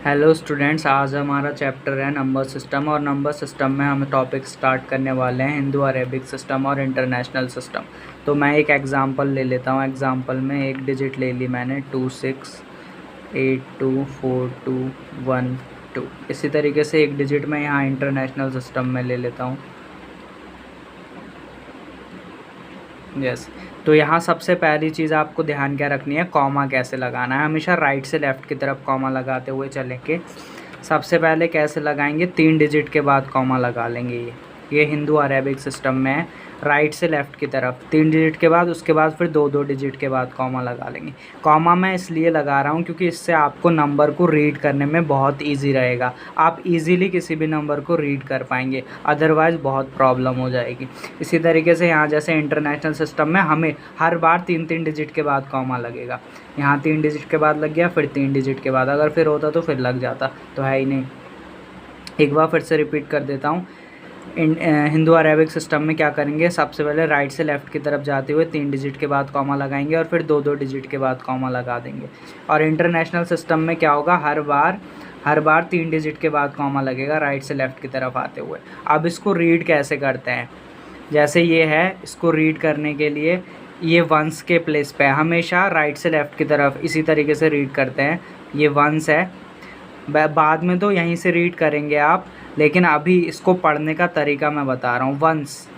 Hello students, आज हमारा chapter है नंबर सिस्टम। और नंबर सिस्टम में हम टॉपिक स्टार्ट करने वाले हैं हिंदू अरेबिक सिस्टम और इंटरनेशनल सिस्टम। तो मैं एक एग्जांपल ले लेता हूँ। एग्जांपल में एक डिजिट ले ली मैंने 26824212। इसी तरीके से एक डिजिट मैं यहाँ इंटरनेशनल सिस्टम में ले लेता हूँ। यस तो यहाँ सबसे पहली चीज़ आपको ध्यान क्या रखनी है, कॉमा कैसे लगाना है। हमेशा राइट से लेफ़्ट की तरफ कॉमा लगाते हुए चलेंगे। सबसे पहले कैसे लगाएंगे, 3 डिजिट के बाद कॉमा लगा लेंगे। ये हिंदू अरेबिक सिस्टम में है, राइट से लेफ़्ट की तरफ 3 डिजिट के बाद, उसके बाद फिर 2-2 डिजिट के बाद कॉमा लगा लेंगे। कॉमा मैं इसलिए लगा रहा हूँ क्योंकि इससे आपको नंबर को रीड करने में बहुत ईजी रहेगा। आप इजीली किसी भी नंबर को रीड कर पाएंगे, अदरवाइज़ बहुत प्रॉब्लम हो जाएगी। इसी तरीके से यहाँ जैसे इंटरनेशनल सिस्टम में हमें हर बार 3-3 डिजिट के बाद कॉमा लगेगा। यहाँ 3 डिजिट के बाद लग गया, फिर 3 डिजिट के बाद, अगर फिर होता तो फिर लग जाता, तो है ही नहीं। एक बार फिर से रिपीट कर देता हूँ। हिंदू अरेबिक सिस्टम में क्या करेंगे, सबसे पहले राइट से लेफ़्ट की तरफ जाते हुए 3 डिजिट के बाद कॉमा लगाएंगे और फिर 2-2 डिजिट के बाद कॉमा लगा देंगे। और इंटरनेशनल सिस्टम में क्या होगा, हर बार 3 डिजिट के बाद कॉमा लगेगा राइट से लेफ़्ट की तरफ आते हुए। अब इसको रीड कैसे करते हैं, जैसे ये है, इसको रीड करने के लिए ये वंस के प्लेस पे हमेशा राइट से लेफ़्ट की तरफ इसी तरीके से रीड करते हैं। ये वंस है, बाद में तो यहीं से रीड करेंगे आप, लेकिन अभी इसको पढ़ने का तरीका मैं बता रहा हूँ। वंस,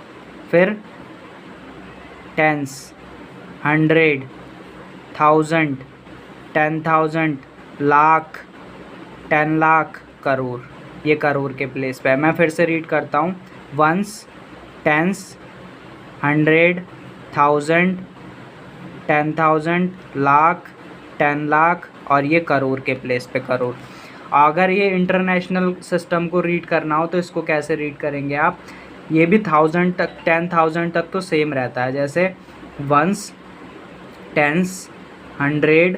फिर टेंस, 100, 1000, 10,000, लाख, 10 लाख, करोड़। ये करोड़ के प्लेस पे है। मैं फिर से रीड करता हूँ। वंस, टेंस, 100, 1000, 10,000, लाख, 10 लाख, और ये करोड़ के प्लेस पे करोड़। अगर ये इंटरनेशनल सिस्टम को रीड करना हो तो इसको कैसे रीड करेंगे आप, ये भी 1000 तक, 10,000 तक तो सेम रहता है। जैसे वंस, टेंस, 100,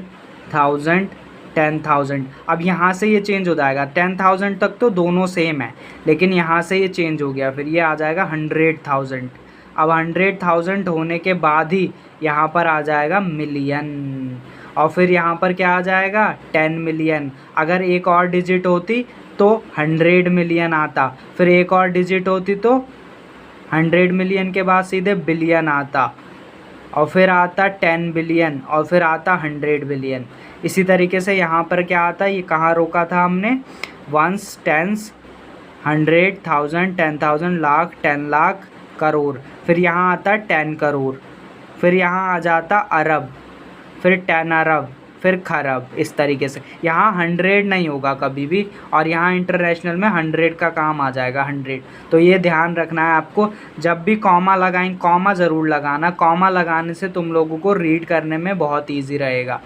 1000, 10,000। अब यहाँ से ये चेंज हो जाएगा, 10,000 तक तो दोनों सेम है, लेकिन यहाँ से ये चेंज हो गया, फिर ये आ जाएगा 100,000। अब 100,000 होने के बाद ही यहाँ पर आ जाएगा मिलियन, और फिर यहाँ पर क्या आ जाएगा, 10 मिलियन। अगर एक और डिजिट होती तो 100 मिलियन आता, फिर एक और डिजिट होती तो 100 मिलियन के बाद सीधे बिलियन आता, और फिर आता 10 बिलियन, और फिर आता 100 बिलियन। इसी तरीके से यहाँ पर क्या आता है, ये कहाँ रोका था हमने, वंस, टेंस, 100, 1000, 10,000, लाख, 10 लाख, करोड़। फिर यहाँ आता 10 करोड़, फिर यहाँ आ जाता अरब, फिर 10 अरब, फिर खरब। इस तरीके से यहाँ 100 नहीं होगा कभी भी, और यहाँ इंटरनेशनल में 100 का काम आ जाएगा, 100। तो ये ध्यान रखना है आपको, जब भी कॉमा लगाएं, कॉमा ज़रूर लगाना। कॉमा लगाने से तुम लोगों को रीड करने में बहुत ईजी रहेगा।